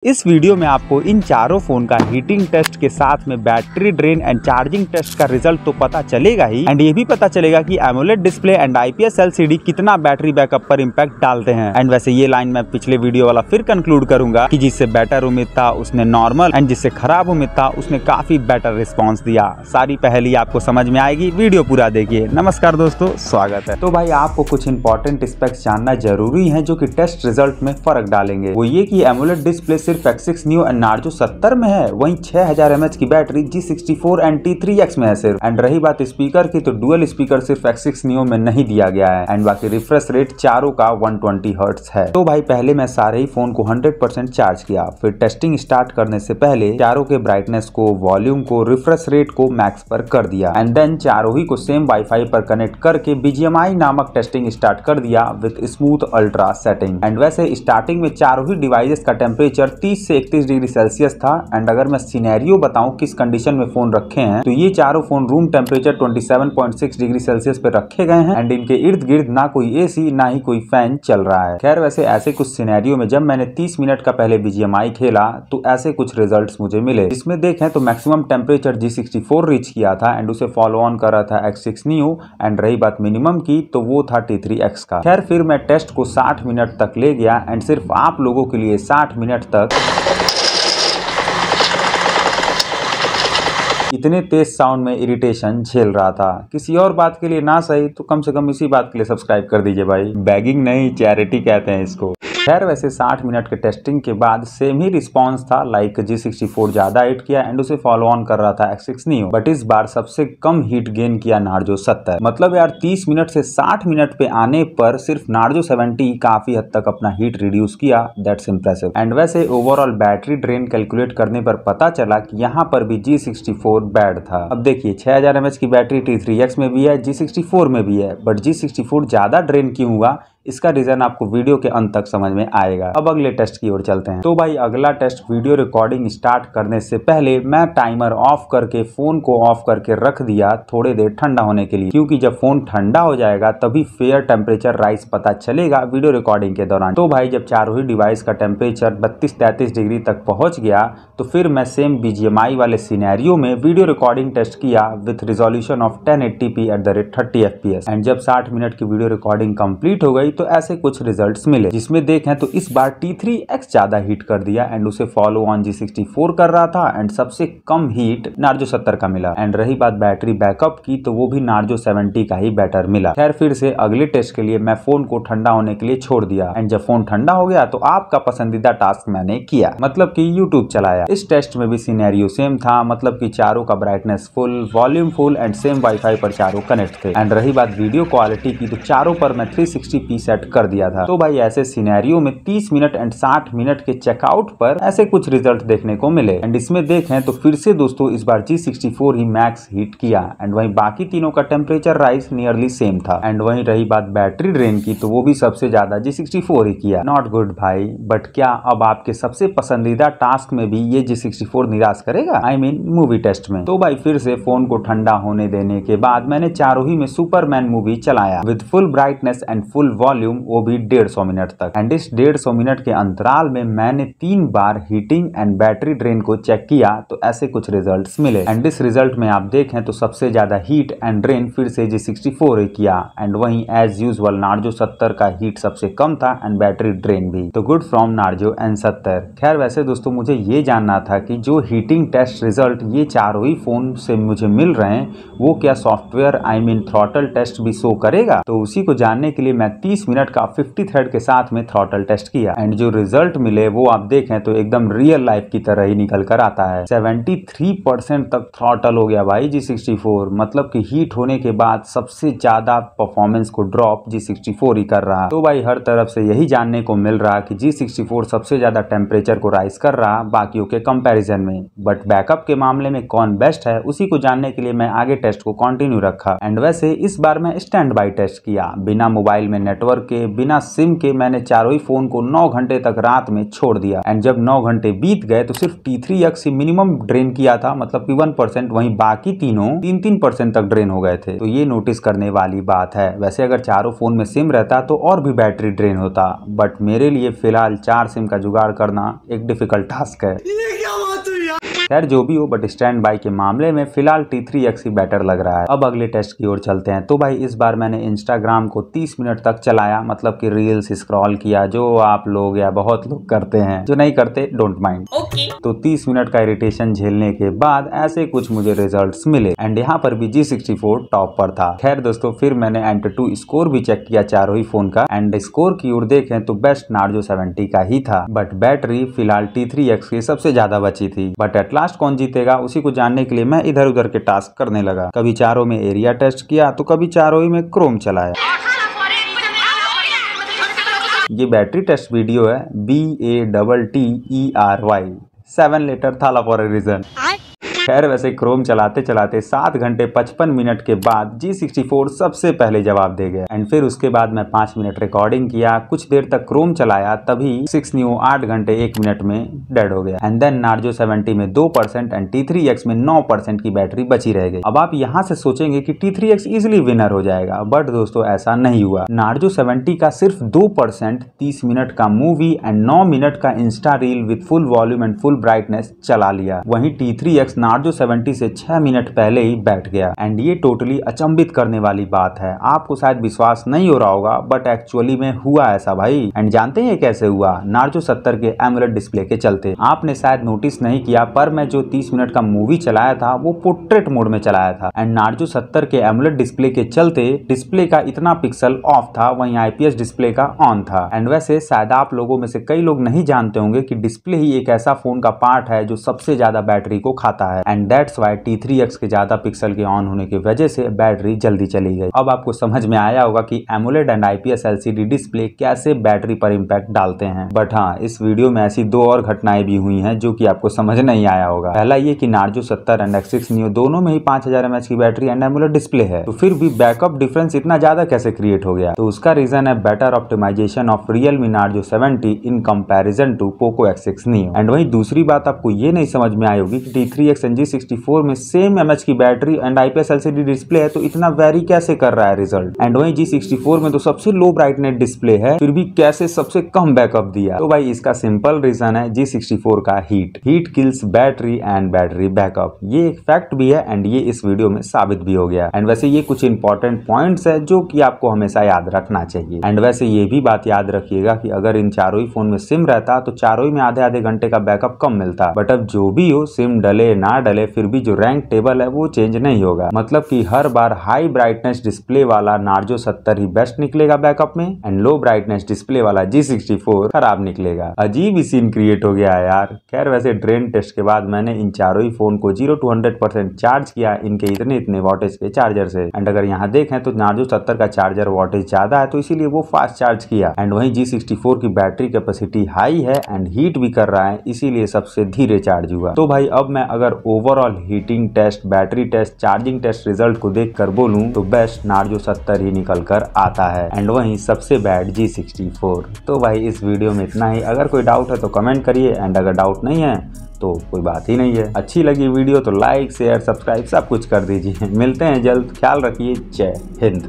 इस वीडियो में आपको इन चारों फोन का हीटिंग टेस्ट के साथ में battery drain and charging test का रिजल्ट तो पता चलेगा ही, एंड ये भी पता चलेगा कि AMOLED display and IPS LCD कितना बैटरी बैकअप पर इम्पैक्ट डालते हैं। एंड वैसे ये लाइन मैं पिछले वीडियो वाला फिर कंक्लूड करूंगा कि जिससे बेटर उम्मीद था उसने नॉर्मल, एंड जिससे खराब उम्मीद था उसने काफी बेटर रिस्पॉन्स दिया। सारी पहली आपको समझ में आएगी, वीडियो पूरा देखिए। नमस्कार दोस्तों, स्वागत है। तो भाई आपको कुछ इंपॉर्टेंट स्पेक्स जानना जरूरी है जो कि टेस्ट रिजल्ट में फर्क डालेंगे। वो ये कि एमोलेड डिस्प्ले सिर्फ X6 Neo एंड नार्जो 70 में है, वहीं 6000 mAh की बैटरी G64 एंड T3X में है सिर्फ। एंड रही बात स्पीकर की, तो डुअल स्पीकर सिर्फ X6 Neo में नहीं दिया गया है, एंड बाकी रिफ्रेश रेट चारों का 120 हर्ट्ज है। तो भाई पहले मैं सारे ही फोन को 100% चार्ज किया, फिर टेस्टिंग स्टार्ट करने से पहले चारों के ब्राइटनेस को, वॉल्यूम को, रिफ्रेश रेट को मैक्स पर कर दिया, एंड देन चारों ही को सेम वाईफाई पर कनेक्ट करके BGMI नामक टेस्टिंग स्टार्ट कर दिया with smooth ultra setting. And वैसे स्टार्टिंग में चारों ही डिवाइसेस का टेम्परेचर 30 से 31 डिग्री सेल्सियस था। एंड अगर मैं सिनेरियो बताऊं किस कंडीशन में फोन रखे हैं, तो ये चारों phone room temperature 27.6 degree Celsius पे रखे गए हैं, एंड इनके इर्द गिर्द ना कोई एसी ना ही कोई फैन चल रहा है। खैर वैसे ऐसे कुछ सिनेरियो में जब मैंने 30 मिनट का पहले BGMI खेला तो ऐसे कुछ रिजल्ट्स मुझे मिले, जिसमें देखें तो मैक्सिमम टेम्परेचर G64 रीच किया था, एंड उसे फॉलो ऑन कर रहा था X6 Neo, एंड रही बात मिनिमम की तो वो था T3X का। खैर फिर मैं टेस्ट को 60 मिनट तक ले गया, एंड सिर्फ आप लोगों के लिए 60 मिनट तक इतने तेज साउंड में इरिटेशन झेल रहा था। किसी और बात के लिए ना सही तो कम से कम इसी बात के लिए सब्सक्राइब कर दीजिए भाई। बैगिंग नहीं, चैरिटी कहते हैं इसको। खैर वैसे 60 मिनट के टेस्टिंग के बाद सेम ही रिस्पांस था, लाइक G64 ज्यादा हिट किया एंड उसे फॉलो ऑन कर रहा था X6 Neo, बट इस बार सबसे कम हीट गेन किया नार्जो 70। मतलब यार 30 मिनट से 60 मिनट पे आने पर सिर्फ नार्जो 70 काफी हद तक अपना हीट रिड्यूस किया। That's impressive. एंड वैसे ओवरऑल बैटरी ड्रेन कैलकुलेट करने पर पता चला कि यहाँ पर भी G64 बैड था। अब देखिए 6000 mAh की बैटरी T3X में भी है, G64 में भी है, बट G64 ज्यादा ड्रेन क्यों हुआ इसका रीजन आपको वीडियो के अंत तक समझ में आएगा। अब अगले टेस्ट की ओर चलते हैं। तो भाई अगला टेस्ट वीडियो रिकॉर्डिंग स्टार्ट करने से पहले मैं टाइमर ऑफ करके फोन को ऑफ करके रख दिया थोड़ी देर ठंडा होने के लिए, क्योंकि जब फोन ठंडा हो जाएगा तभी फेयर टेम्परेचर राइज पता चलेगा वीडियो रिकॉर्डिंग के दौरान। तो भाई जब चारों ही डिवाइस का टेम्परेचर 32-33 डिग्री तक पहुंच गया तो फिर मैं सेम BGMI वाले सिनेरियो में वीडियो रिकॉर्डिंग टेस्ट किया with resolution of 1080p at the rate 30 FPS। And जब 60 मिनट की वीडियो रिकॉर्डिंग कंप्लीट हो गई तो ऐसे कुछ रिजल्ट्स मिले, जिसमें देखें तो इस बार T3X ज्यादा हीट कर दिया एंड उसे फॉलो ऑन G64 कर रहा था, एंड सबसे कम हीट नार्जो 70 का मिला। एंड रही बात बैटरी बैकअप की, तो वो भी नार्जो 70 का ही बेटर मिला। खैर फिर से अगले टेस्ट के लिए मैं फोन को ठंडा होने के लिए छोड़ दिया, एंड जब फोन ठंडा हो गया तो आपका पसंदीदा टास्क मैंने किया, मतलब कि YouTube चलाया। इस टेस्ट में भी सिनेरियो सेम था, मतलब कि चारों का brightness full, volume full, and same wifi पर चारों कनेक्ट थे। एंड रही बात वीडियो क्वालिटी की, तो चारों पर मैं 360p सेट कर दिया था। तो भाई ऐसे सिनेरियो में 30 मिनट एंड 60 मिनट के चेकआउट पर ऐसे कुछ रिजल्ट देखने को मिले। एंड इसमें देखें तो फिर से दोस्तों इस बार G64 ही मैक्स हीट किया, एंड वहीं बाकी तीनों का टेम्परेचर राइज नियरली सेम था। एंड वहीं रही बात बैटरी ड्रेन की, तो वो भी सबसे ज्यादा G64 ही किया। नॉट गुड भाई, बट क्या अब आपके सबसे पसंदीदा टास्क में भी ये G64 निराश करेगा? I mean मूवी टेस्ट में। तो भाई फिर से फोन को ठंडा होने देने के बाद मैंने चारों ही में सुपरमैन मूवी चलाया with full brightness and full volume, वो भी 150 मिनट तक। एंड इस 150 मिनट के अंतराल में मैंने 3 बार हीटिंग एंड बैटरी ड्रेन को चेक किया, तो ऐसे कुछ रिजल्ट्स मिले। एंड इस रिजल्ट में आप देखें तो सबसे ज्यादा हीट एंड ड्रेन फिर से G64 ही किया, एंड वहीं एज यूजुअल नार्जो 70 का हीट सबसे कम था एंड बैटरी ड्रेन भी। तो गुड फ्रॉम नार्जो N70। खैर वैसे दोस्तों मुझे ये जानना था कि जो हीटिंग टेस्ट रिजल्ट ये चारों ही फोन से मुझे मिल रहे हैं, वो क्या सॉफ्टवेयर थ्रॉटल टेस्ट भी शो करेगा? तो उसी को जानने के लिए मैं 30 मिनट का 50 थ्रेड के साथ में थ्रॉटल टेस्ट किया, एंड जो रिजल्ट मिले वो आप देखें तो एकदम रियल लाइफ की तरह ही निकल कर आता है। 73% तक थ्रॉटल हो गया भाई G64, मतलब कि हीट होने के बाद सबसे ज्यादा परफॉर्मेंस को ड्रॉप G64 ही कर रहा। तो भाई हर तरफ से यही जानने को मिल रहा कि G64 सबसे ज्यादा टेम्परेचर को राइज कर रहा बाकियों के कंपैरिजन में। बट बैकअप के मामले में कौन बेस्ट है उसी को जानने के लिए मैं आगे टेस्ट को कंटिन्यू रखा। एंड वैसे इस बार मैं स्टैंड बाई टेस्ट किया, बिना मोबाइल में नेटवर्क पावर के बिना सिम के मैंने चारों ही फोन को 9 घंटे तक रात में छोड़ दिया। एंड जब 9 घंटे बीत गए तो सिर्फ T3X ही मिनिमम ड्रेन किया था, मतलब कि 1%, वहीं बाकी तीनों 3-3% तक ड्रेन हो गए थे। तो ये नोटिस करने वाली बात है। वैसे अगर चारों फोन में सिम रहता तो और भी बैटरी ड्रेन होता, बट मेरे लिए फिलहाल 4 सिम का जुगाड़ करना एक डिफिकल्ट टास्क है। खैर जो भी हो, बट स्टैंड बाई के मामले में फिलहाल T3X ही बेटर लग रहा है। अब अगले टेस्ट की ओर चलते हैं। तो भाई इस बार मैंने इंस्टाग्राम को 30 मिनट तक चलाया, मतलब कि रील्स स्क्रॉल किया, जो आप लोग या बहुत लोग करते हैं, जो नहीं करते डोंट माइंड। तो 30 मिनट का इरिटेशन झेलने के बाद ऐसे कुछ मुझे रिजल्ट्स मिले एंड यहाँ पर भी G64 टॉप पर था। खैर दोस्तों, फिर मैंने Antutu स्कोर भी चेक किया चारों ही फोन का, एंड स्कोर की ओर देखें तो बेस्ट नार्जो 70 का ही था, बट बैटरी फिलहाल T3X की सबसे ज्यादा बची थी। बट एट लास्ट कौन जीतेगा उसी को जानने के लिए मैं इधर उधर के टास्क करने लगा। कभी चारों में एरिया टेस्ट किया तो कभी चारों ही में क्रोम चलाया। ये बैटरी टेस्ट वीडियो है BATTERY 7 लेटर थाला फॉर ए रीजन। खैर वैसे क्रोम चलाते चलाते 7 घंटे 55 मिनट के बाद G64 सबसे पहले जवाब दे गया, एंड फिर उसके बाद मैं 5 मिनट रिकॉर्डिंग किया, कुछ देर तक क्रोम चलाया, तभी 6 न्यू 8 घंटे 1 मिनट में डेड हो गया। एंड देन नार्जो 70 में 2% एंड T3X में 9% की बैटरी बची रह गई। अब आप यहाँ से सोचेंगे कि T3X इजिली विनर हो जाएगा, बट दोस्तों ऐसा नहीं हुआ। नार्जो 70 का सिर्फ 2% 30 मिनट का मूवी एंड 9 मिनट का Insta reel with full volume and full brightness चला लिया। वहीं T3X नार्जो 70 से 6 मिनट पहले ही बैठ गया, एंड ये टोटली अचंभित करने वाली बात है। आपको शायद विश्वास नहीं हो रहा होगा, बट एक्चुअली में हुआ ऐसा भाई। एंड जानते हैं कैसे हुआ? नार्जो 70 के एमुलेट डिस्प्ले के चलते। आपने शायद नोटिस नहीं किया, पर मैं जो 30 मिनट का मूवी चलाया था वो पोर्ट्रेट मोड में चलाया था, एंड नार्जो 70 के एमुलेट डिस्प्ले के चलते डिस्प्ले का इतना पिक्सल ऑफ था, वहीं IPS डिस्प्ले का ऑन था। एंड वैसे शायद आप लोगों में से कई लोग नहीं जानते होंगे कि डिस्प्ले ही एक ऐसा फोन का पार्ट है जो सबसे ज्यादा बैटरी को खाता है, एंड दैट्स वाई T3X के ज्यादा पिक्सल के ऑन होने की वजह से बैटरी जल्दी चली गई। अब आपको समझ में आया होगा कि AMOLED and IPS LCD display कैसे बैटरी पर इंपैक्ट डालते हैं। बट हाँ, इस वीडियो में ऐसी 2 और घटनाएं भी हुई हैं जो कि आपको समझ नहीं आया होगा। पहला ये कि नार्जो 70 एंड X6 Neo दोनों में ही 5000 mAh की बैटरी एंड एमोलेड डिस्प्ले है, तो फिर भी बैकअप डिफरेंस इतना ज्यादा कैसे क्रिएट हो गया? तो उसका रीजन है better optimisation of Realme Narzo 70 in comparison to Poco X6 Neo। And वही दूसरी बात आपको ये नहीं समझ में आई होगी कि T3X एंड G64 में सेम mAh की battery and IPS LCD display है, तो इतना वेरी कैसे कर रहा है रिजल्ट? एंड वही G64 में तो सबसे लो ब्राइटनेस डिस्प्ले है, फिर भी कैसे सबसे कम बैकअप दिया? तो भाई इसका सिंपल रीजन है G64 का heat kills battery and battery backup. ये एक फैक्ट भी है एंड ये इस वीडियो में साबित भी हो गया। एंड वैसे ये कुछ इंपॉर्टेंट पॉइंट्स है जो कि आपको हमेशा याद रखना चाहिए। एंड वैसे ये भी बात याद रखिएगा कि अगर इन चारों ही फोन में सिम रहता तो चारों ही में आधे घंटे का बैकअप कम मिलता, बट अब जो भी हो, सिम डले ना डले, फिर भी जो रैंक टेबल है वो चेंज नहीं होगा। मतलब कि हर बार हाई ब्राइटनेस डिस्प्ले वाला नार्जो 70 ही बेस्ट निकलेगा बैकअप में, एंड लो ब्राइटनेस डिस्प्ले वाला G64 खराब निकलेगा। अजीब ही सीन क्रिएट हो गया है यार। खैर वैसे ड्रेन टेस्ट के बाद मैंने इन चारों ही फोन को 0 to 100% चार्ज किया इनके इतने वॉटेज के चार्जर से। एंड अगर यहाँ देखें तो नार्जो 70 का चार्जर वॉटेज ज्यादा है, तो इसीलिए वो फास्ट चार्ज किया। एंड वहीं G64 की बैटरी कैपेसिटी हाई है एंड हीट भी कर रहा है, इसीलिए सबसे धीरे चार्ज हुआ। तो भाई अब मैं अगर overall heating test, battery test, charging test result को देख कर बोलूं तो बेस्ट नार्जो 70 ही निकल कर आता है, एंड वहीं सबसे बैड G64। तो भाई इस वीडियो में इतना ही। अगर कोई डाउट है तो कमेंट करिए, एंड अगर डाउट नहीं है तो कोई बात ही नहीं है। अच्छी लगी वीडियो तो लाइक शेयर सब्सक्राइब सब कुछ कर दीजिए। मिलते हैं जल्द, ख्याल रखिए। जय हिंद।